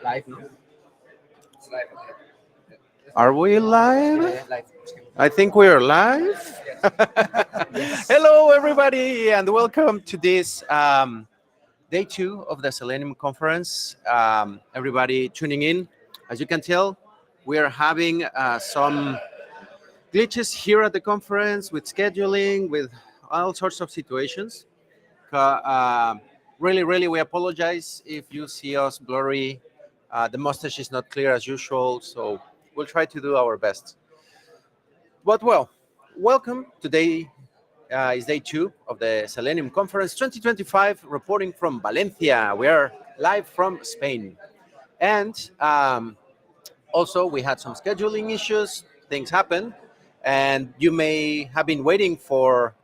Live, no? It's live. Are we live? Live. I think we are live. Yes. Hello, everybody, and welcome to this day two of the Selenium Conference. Everybody tuning in. As you can tell, we are having some glitches here at the conference with scheduling, with all sorts of situations. Uh, really, we apologize if you see us blurry. The mustache is not clear as usual, so we'll try to do our best. But well, welcome. Today is day two of the Selenium Conference 2025, reporting from Valencia. We are live from Spain. And also, we had some scheduling issues, things happen, and you may have been waiting for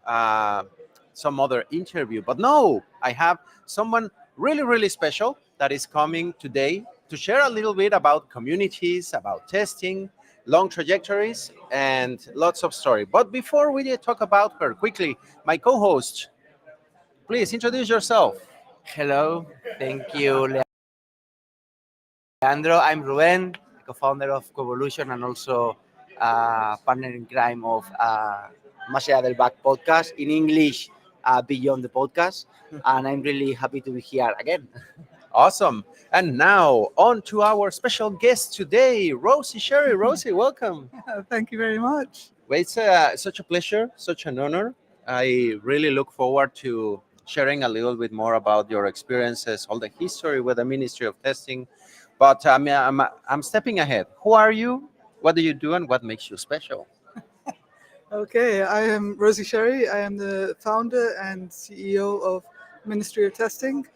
some other interview. But no, I have someone really special that is coming today to share a little bit about communities, about testing, long trajectories, and lots of story. But before we talk about her, quickly, my co-host, please introduce yourself. Hello. Thank you, Leandro. I'm Ruben, co-founder of Covolution and also partner in crime of Más allá del Back podcast in English, Beyond the Podcast. And I'm really happy to be here again. Awesome. And now on to our special guest today, Rosie Sherry. Rosie, welcome. Thank you very much. Well, it's such a pleasure, such an honor. I really look forward to sharing a little bit more about your experiences, all the history with the Ministry of Testing. But I'm stepping ahead. Who are you? What do you do? And what makes you special? Okay, I am Rosie Sherry. I am the founder and CEO of Ministry of Testing.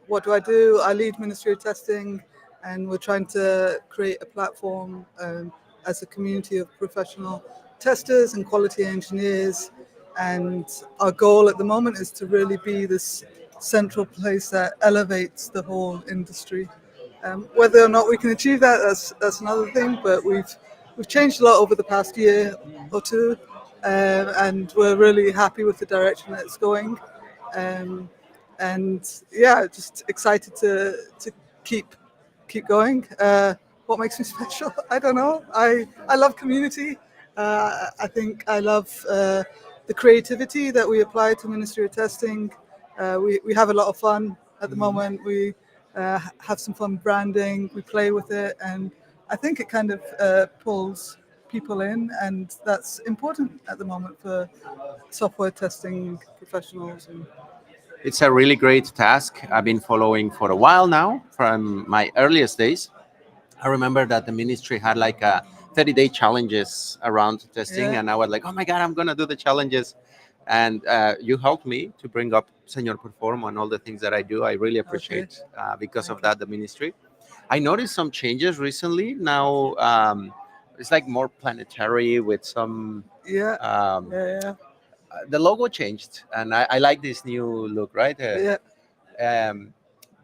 What do I do? I lead Ministry of Testing, and we're trying to create a platform as a community of professional testers and quality engineers. And our goal at the moment is to really be this central place that elevates the whole industry. Whether or not we can achieve that, that's another thing. But we've changed a lot over the past year or two, and we're really happy with the direction that it's going. And yeah, just excited to keep going. What makes me special? I don't know. I love community. I think I love the creativity that we apply to Ministry of Testing. We have a lot of fun at the moment. We have some fun branding. We play with it, and I think it kind of pulls people in, and that's important at the moment for software testing professionals. And It's a really great task I've been following for a while now, from my earliest days. I remember that the ministry had like a 30-day challenges around testing, Yeah. and I was like, oh my God, I'm going to do the challenges. And you helped me to bring up Senior Perform and all the things that I do. I really appreciate because of that the ministry. I noticed some changes recently. Now it's like more planetary with some. yeah, Um, yeah, the logo changed, and I like this new look, right? yeah. Um,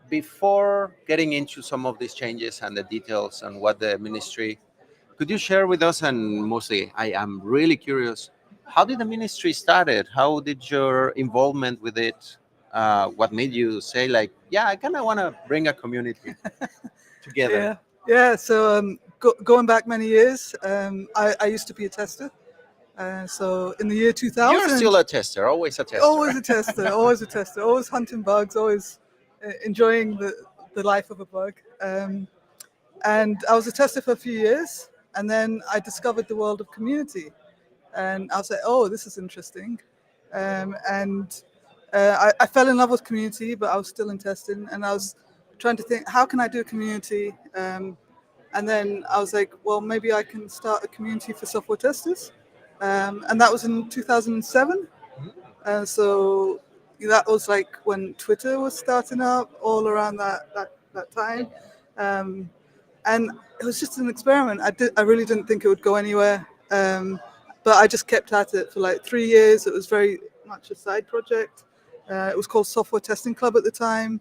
before getting into some of these changes and the details on what the ministry, could you share with us? And mostly, I am really curious. How did the ministry started? How did your involvement with it? What made you say like, yeah, I kind of want to bring a community together? Yeah. So going back many years, I used to be a tester. So in the year 2000, You're still a tester, always a tester. always a tester, always hunting bugs, always enjoying the life of a bug. And I was a tester for a few years, and then I discovered the world of community, and I was like, oh, this is interesting. And I fell in love with community, but I was still in testing, and I was trying to think, how can I do a community? And then I was like, well, maybe I can start a community for software testers. And that was in 2007. So that was like when Twitter was starting up, all around that time. And it was just an experiment. I really didn't think it would go anywhere. But I just kept at it for like 3 years. It was very much a side project. It was called Software Testing Club at the time.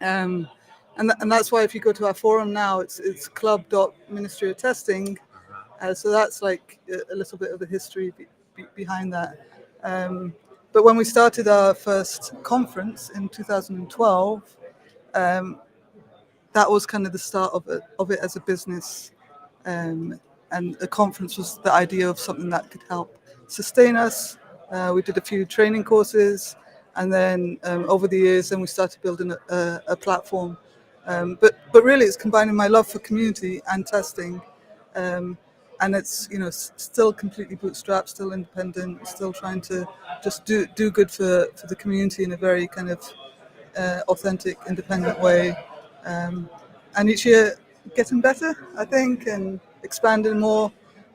And that's why if you go to our forum now, it's club.ministry of testing. So that's like a little bit of the history behind that. But when we started our first conference in 2012, that was kind of the start of it as a business. And the conference was the idea of something that could help sustain us. We did a few training courses, and then over the years, then we started building a platform. But really, it's combining my love for community and testing, and it's still completely bootstrapped, still independent, still trying to just do good for the community in a very kind of authentic, independent way. And each year getting better, I think, and expanding more.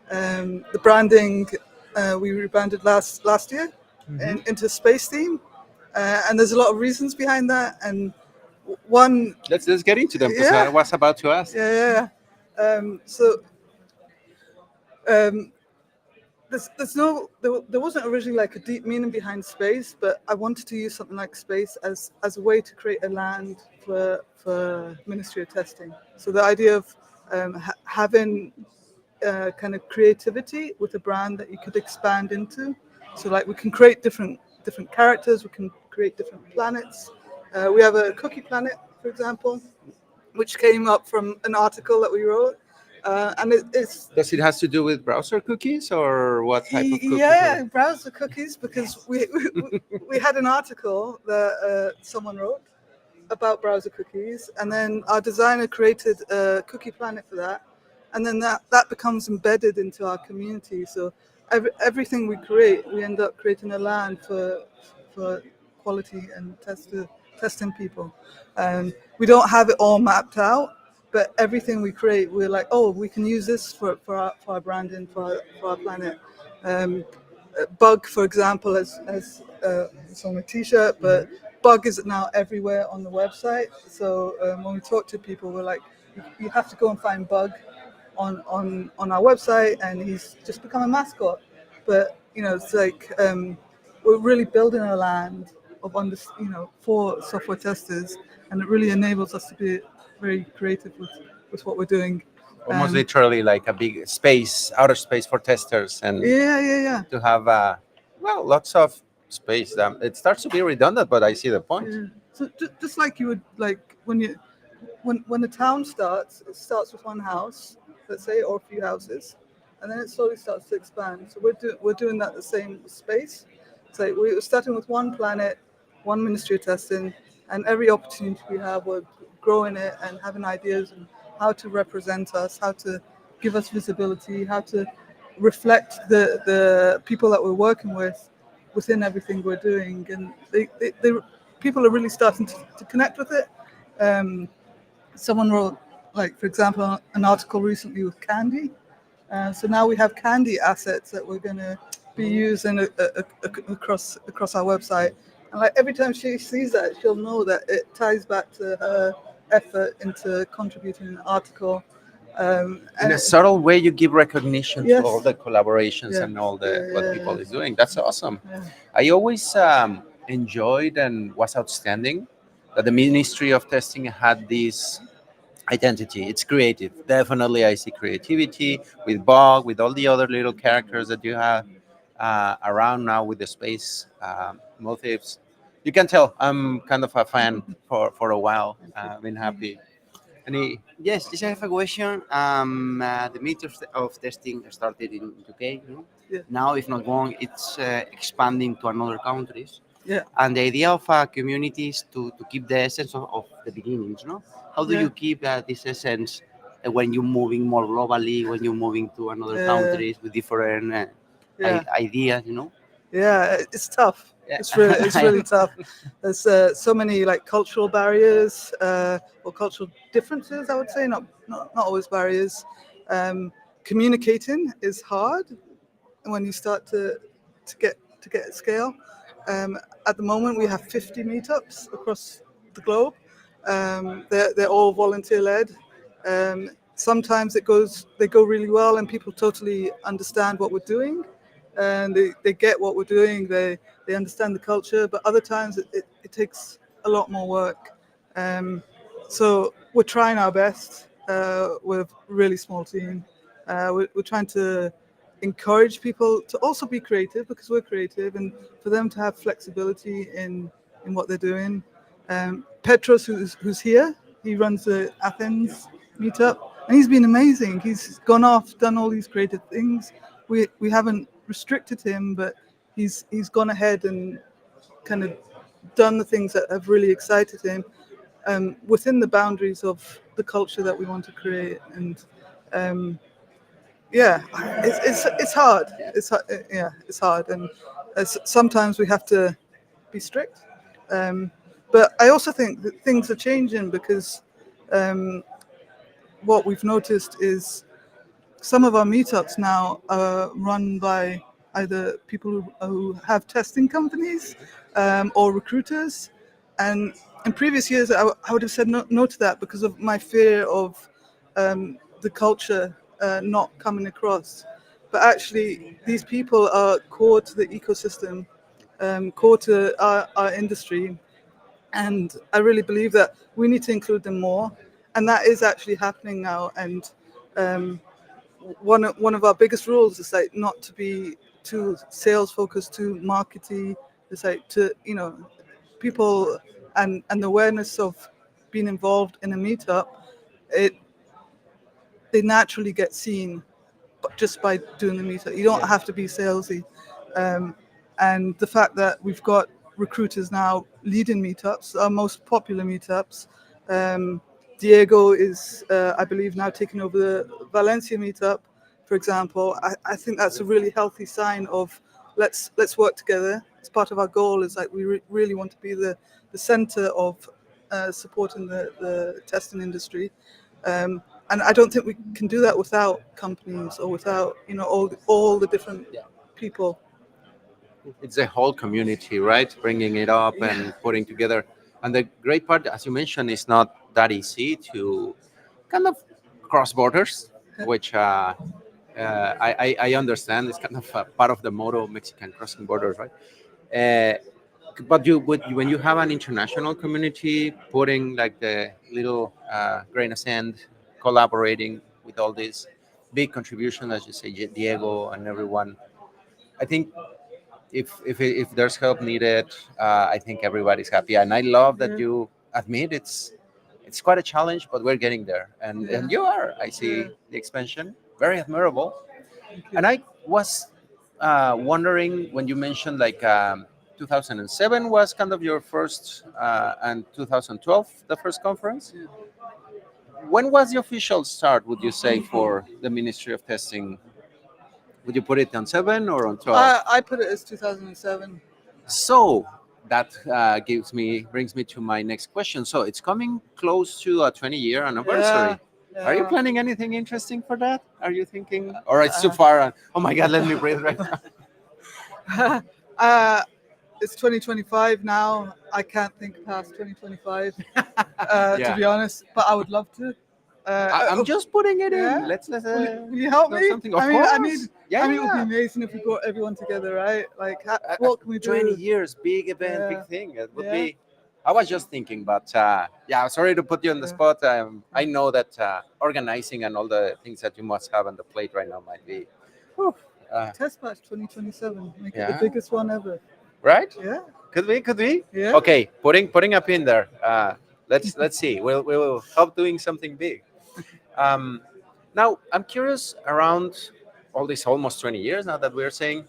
The branding, we rebranded last year into space theme, and there's a lot of reasons behind that. And one, Let's get into them, because I was about to ask. So um, there wasn't originally like a deep meaning behind space, but I wanted to use something like space as a way to create a land for Ministry of Testing. So the idea of having kind of creativity with a brand that you could expand into. So like we can create different characters, we can create different planets. We have a cookie planet, for example, which came up from an article that we wrote. And it's Does it has to do with browser cookies, or what type of cookies? yeah, browser cookies, because we had an article that someone wrote about browser cookies, and then our designer created a cookie planet for that, and then that becomes embedded into our community. So everything we create, we end up creating a land for quality and testing people. We don't have it all mapped out, but everything we create, we're like, oh, we can use this for our branding, for our planet. Bug, for example, as it's on a T-shirt, but Bug is now everywhere on the website. So when we talk to people, we're like, you have to go and find Bug on our website, and he's just become a mascot. But it's like we're really building a land of for software testers, and it really enables us to be very creative with what we're doing. Almost literally like a big space, outer space for testers, and Yeah. to have lots of space. It starts to be redundant, but I see the point. Yeah. So just like you would like when a town starts, it starts with one house, let's say, or a few houses, and then it slowly starts to expand. So we're doing that the same space. So we're starting with one planet, one Ministry of Testing, and every opportunity we have, we're growing it and having ideas and how to represent us, how to give us visibility, how to reflect the people that we're working with within everything we're doing. And they people are really starting to connect with it. Someone wrote, like, for example, an article recently with candy. So now we have candy assets that we're going to be using across our website. And like every time she sees that, she'll know that it ties back to her effort into contributing an article. In a subtle way, you give recognition Yes. to all the collaborations Yeah. and all Yeah, what yeah, people yeah. is doing. That's awesome. Yeah. I always enjoyed and was outstanding that the Ministry of Testing had this identity. It's creative. Definitely, I see creativity with Bog, with all the other little characters that you have around now with the space motifs. You can tell I'm kind of a fan for a while. I've been happy. Any Yes, this I have a question. The meter of testing started in UK. Yeah. Now, if not wrong, it's expanding to another countries. Yeah. And the idea of a community is to keep the essence of the beginnings. No, how do Yeah. you keep this essence when you're moving more globally, when you're moving to another Yeah. countries with different Yeah. ideas? Yeah, it's tough. Yeah. It's really tough. There's so many like cultural barriers or cultural differences. I would say not always barriers. Communicating is hard when you start to get at scale. At the moment, we have 50 meetups across the globe. They're all volunteer led. Sometimes they go really well, and people totally understand what we're doing, and they get what we're doing. They understand the culture, but other times it takes a lot more work. So we're trying our best with a really small team. We're trying to encourage people to also be creative, because we're creative, and for them to have flexibility in what they're doing. Petros, who's here, He runs the Athens meetup, and he's been amazing. He's gone off, done all these creative things. We haven't restricted him, but he's gone ahead and kind of done the things that have really excited him within the boundaries of the culture that we want to create. And yeah, it's hard. It's hard, and sometimes we have to be strict. But I also think that things are changing because what we've noticed is some of our meetups now are run by either people who have testing companies or recruiters. And in previous years, I would have said no to that because of my fear of the culture not coming across. But actually, these people are core to the ecosystem, core to our industry. And I really believe that we need to include them more. And that is actually happening now. And one of our biggest rules is like not to be too sales focused, too markety. It's like to people and the awareness of being involved in a meetup. They naturally get seen, but just by doing the meetup, you don't have to be salesy. And the fact that we've got recruiters now leading meetups, our most popular meetups. Diego is, I believe, now taking over the Valencia meetup, for example. I think that's a really healthy sign of let's work together. It's part of our goal. Is like we really want to be the center of supporting the testing industry. And I don't think we can do that without companies or without all the different people. It's a whole community, right? Bringing it up and putting together. And the great part, as you mentioned, is not that easy to kind of cross borders, which I understand. It's kind of a part of the motto of Mexican crossing borders, right? But when you have an international community putting like the little grain of sand, collaborating with all these big contributions, as you say, Diego and everyone, I think if there's help needed, I think everybody's happy. And I love that you admit it's quite a challenge, but we're getting there. And you are. I see the expansion, very admirable. And I was wondering when you mentioned like 2007 was kind of your first, and 2012 the first conference. When was the official start? Would you say for the Ministry of Testing? Would you put it on 7 or on 12? I put it as 2007. So that brings me to my next question. So it's coming close to a 20-year anniversary. Are you planning anything interesting for that? Are you thinking, or it's too far? Oh my God, let me breathe right now. It's 2025 now. I can't think past 2025, to be honest. But I would love to. I'm just putting it in. Let's will you help me? something. Of I course. mean, it would be amazing if we got everyone together, right? Like, what can we do? 20 years, big event, big thing. It would be. I was just thinking, but sorry to put you on the spot. I know that organizing and all the things that you must have on the plate right now might be. Test Batch 2027, make it the biggest one ever. Right? Yeah. Could we? Yeah. Okay, putting a pin there. Let's see. We'll help doing something big. Now I'm curious around all these almost 20 years now that we're saying.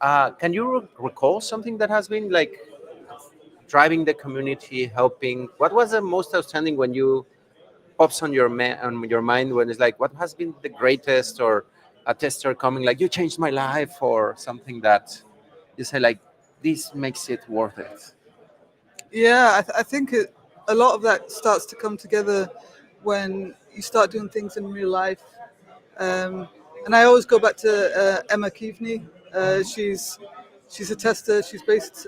Can you recall something that has been like driving the community, helping? What was the most outstanding when you pops on your mind when it's like, what has been the greatest, or a tester coming like, you changed my life, or something that you say like, this makes it worth it? Yeah, I think a lot of that starts to come together when you start doing things in real life. And I always go back to Emma Keaveney. She's a tester. She's based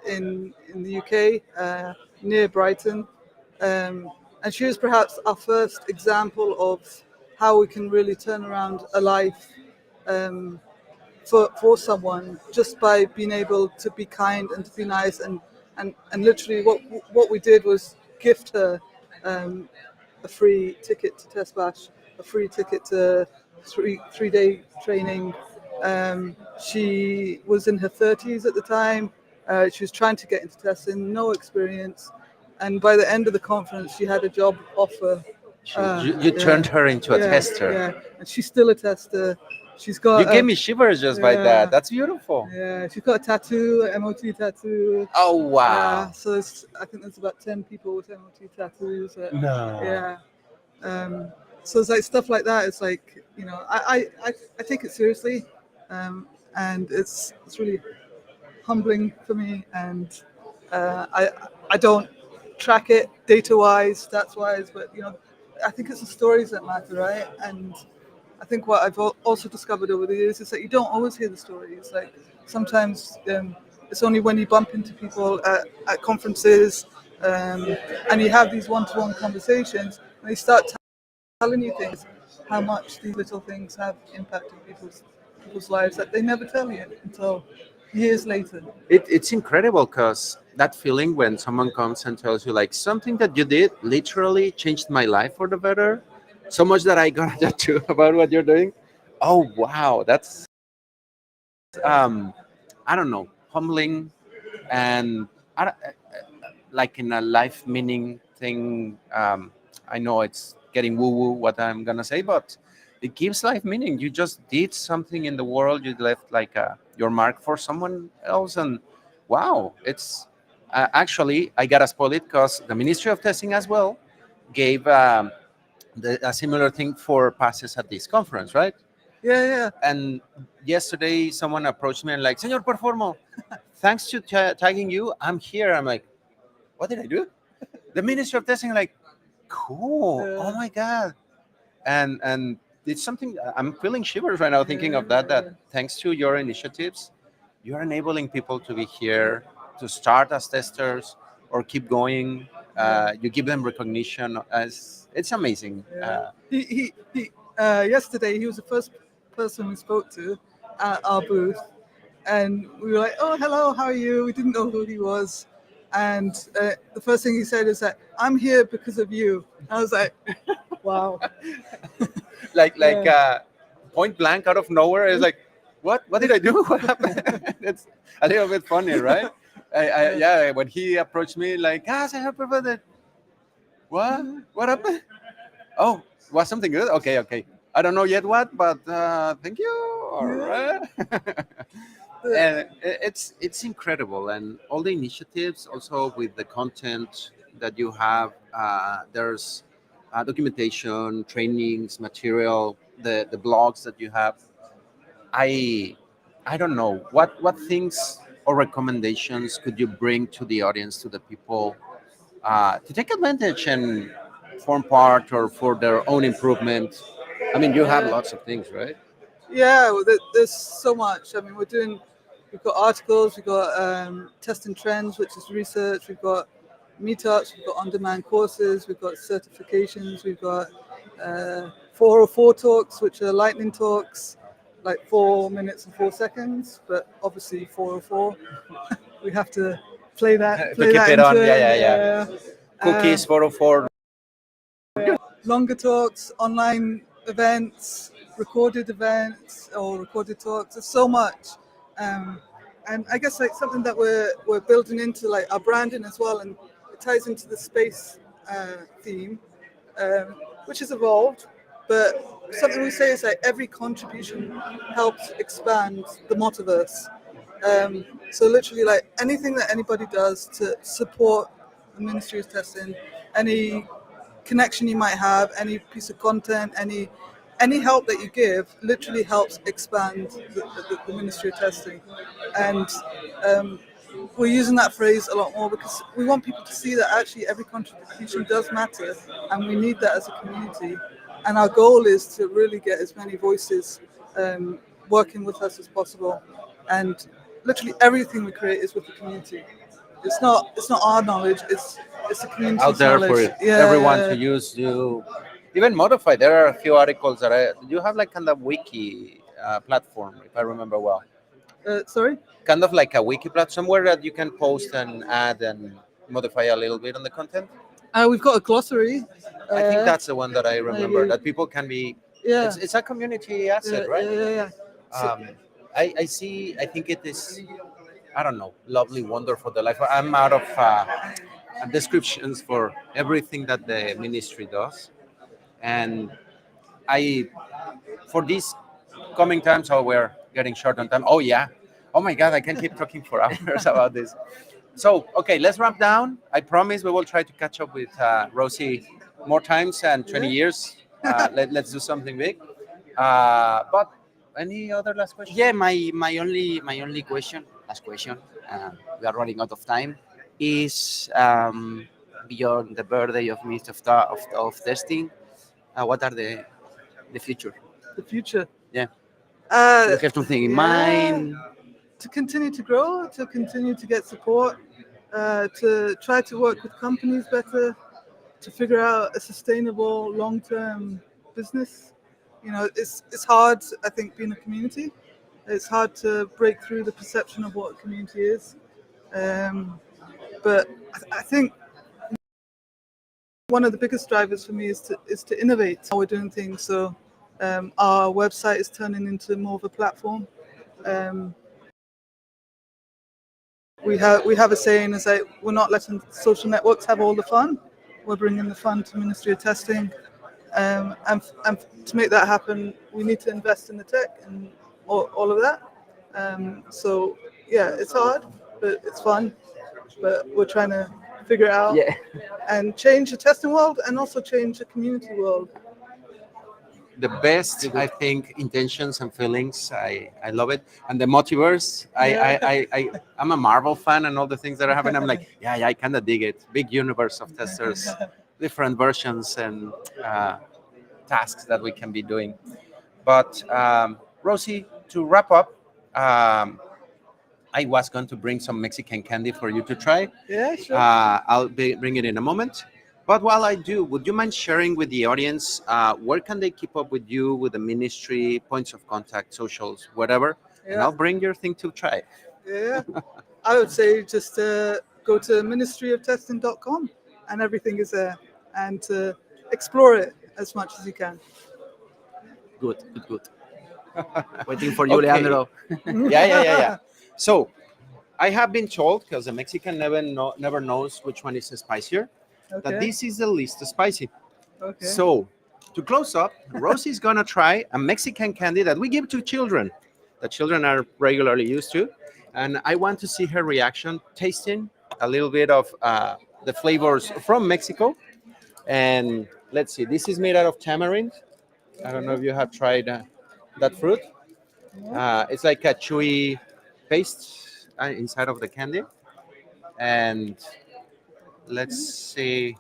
in the UK, near Brighton. And she was perhaps our first example of how we can really turn around a life for someone just by being able to be kind and to be nice. And literally what we did was gift her a free ticket to Test Bash, a free ticket to three-day training. She was in her 30s at the time. She was trying to get into testing, no experience. And by the end of the conference, she had a job offer. You turned her into a tester. Yeah, and she's still a tester. She's got. You gave me shivers just by that. That's beautiful. Yeah, she's got a tattoo, an MOT tattoo. Oh wow! Yeah, so I think there's about 10 people with MOT tattoos. No. Yeah. So it's like stuff like that. It's like, you know, I take it seriously, and it's really humbling for me. And I don't track it data wise, stats wise, but you know, I think it's the stories that matter, right? And I think what I've also discovered over the years is that you don't always hear the stories. Like sometimes it's only when you bump into people at conferences and you have these one-to-one conversations, and they start telling you things, how much these little things have impacted people's lives that they never tell you until years later. It's incredible because that feeling when someone comes and tells you like something that you did literally changed my life for the better, so much that I got a tattoo about what you're doing. Oh wow, that's I don't know, humbling, and like in a life meaning thing. I know it's getting woo woo what I'm gonna say, but it gives life meaning. You just did something in the world. You left like your mark for someone else, and wow, it's actually I gotta spoil it because the Ministry of Testing as well gave a similar thing for passes at this conference, right? Yeah. And yesterday someone approached me and like, Señor Performo, thanks to tagging you, I'm here. I'm like, what did I do? The Ministry of Testing, like, cool. Yeah. Oh my God. And it's something I'm feeling shivers right now thinking of that thanks to your initiatives, you're enabling people to be here, to start as testers or keep going. You give them recognition as it's amazing. He yesterday he was the first person we spoke to at our booth, and we were like, "Oh, hello, how are you?" We didn't know who he was, and the first thing he said is that I'm here because of you. I was like, "Wow!" like point blank out of nowhere, it's like, what did I do? What happened? It's a little bit funny, right? Yeah, when he approached me like, I have prepared. What happened? Oh, was something good? Okay. I don't know yet what, but thank you. All right. And it's incredible, and all the initiatives also with the content that you have. There's documentation, trainings, material, the blogs that you have. I I don't know what things or recommendations could you bring to the audience, to the people, to take advantage and form part or for their own improvement. I mean, you have lots of things, right? Yeah, well, there's so much. I mean, we've got articles, we've got testing trends, which is research. We've got meetups, we've got on-demand courses, we've got certifications, we've got 404 talks, which are lightning talks, like 4 minutes and 4 seconds, but obviously 404. We have to play that. To keep that it on, into yeah. Cookies, 404. Longer talks, online events, recorded events or recorded talks. There's so much, and I guess like something that we're building into like our branding as well, and it ties into the space theme, which has evolved. But something we say is like every contribution helps expand the MoTaverse. So literally, like anything that anybody does to support the Ministry of Testing, any connection you might have, any piece of content, any help that you give, literally helps expand the Ministry of Testing. And we're using that phrase a lot more because we want people to see that actually every contribution does matter, and we need that as a community. And our goal is to really get as many voices working with us as possible. And literally everything we create is with the community. It's not our knowledge. It's the community's Out there knowledge. for everyone to use. You even modify. There are a few articles that you have like kind of wiki platform, if I remember well. Sorry. Kind of like a wiki platform somewhere that you can post and add and modify a little bit on the content. We've got a glossary. I think that's the one that I remember, maybe. that people can be. Yeah. It's a community asset, right? Yeah. I see. I think it is. I don't know. Lovely, wonderful, delightful. I'm out of descriptions for everything that the ministry does. And I, for these coming times, oh, we're getting short on time. Oh, yeah. Oh, my God, I can keep talking for hours about this. So, okay, let's wrap down. I promise we will try to catch up with Rosie more times and 20 years. Let's do something big. But any other last question? Yeah, my only question, last question, we are running out of time, is beyond the birthday of Minister of Testing, what are the future? The future. Yeah. Uh, Do you have something in yeah, mind? To continue to grow, to continue to get support, to try to work with companies better, to figure out a sustainable long-term business. It's hard. I think being a community, it's hard to break through the perception of what a community is. But I think one of the biggest drivers for me is to innovate how we're doing things. So our website is turning into more of a platform. We have a saying is that we're not letting social networks have all the fun. We're bringing the fun to Ministry of Testing, and to make that happen, we need to invest in the tech and all of that. So yeah, it's hard, but it's fun. But we're trying to figure it out and change the testing world and also change the community world. The best, I think, intentions and feelings. I love it. And the MoTaverse, I'm a Marvel fan, and all the things that are happening, I'm like, yeah, I kind of dig it. Big universe of testers, different versions and tasks that we can be doing. But Rosie, to wrap up, I was going to bring some Mexican candy for you to try. Yeah, sure. I'll bring it in a moment. But while I do, would you mind sharing with the audience where can they keep up with you, with the ministry, points of contact, socials, whatever? And I'll bring your thing to try. Yeah, I would say just go to ministryoftesting.com and everything is there, and explore it as much as you can. Good. Waiting for you, Okay. Leandro. Yeah. So I have been told, because the Mexican never knows which one is spicier, that this is the least spicy. Okay. So to close up, Rosie's gonna try a Mexican candy that we give to children, that children are regularly used to, and I want to see her reaction, tasting a little bit of the flavors from Mexico. And let's see, this is made out of tamarind. I don't know if you have tried that fruit. It's like a chewy paste inside of the candy. And let's see.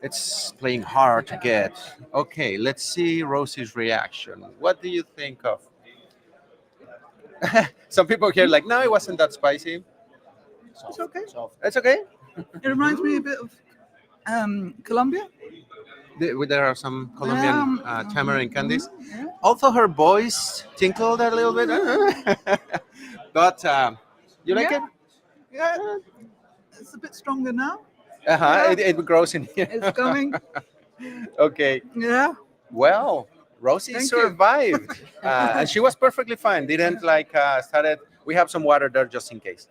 It's playing hard to get. Okay, let's see Rosie's reaction. What do you think of? Some people here like, no, it wasn't that spicy. It's okay. It's okay. It reminds me a bit of Colombia. There are some Colombian tamarind candies. Yeah. Also, her voice tinkled a little bit. But you like it? Yeah, it's a bit stronger now. It grows in here. It's coming. Okay. Yeah. Well, Rosie Thank you. survived, and she was perfectly fine. Didn't started. We have some water there just in case.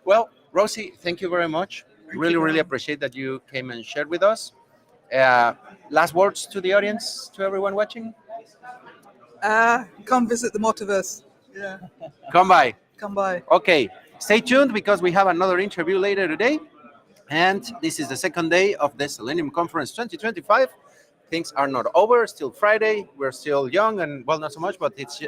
Well, Rosie, thank you very much. Really appreciate that you came and shared with us. Last words to the audience, to everyone watching. Come visit the MoTaverse. Yeah. Come by. Come by. Okay, stay tuned because we have another interview later today. And this is the second day of the Selenium Conference 2025. Things are not over, still Friday. We're still young and, well, not so much, but it's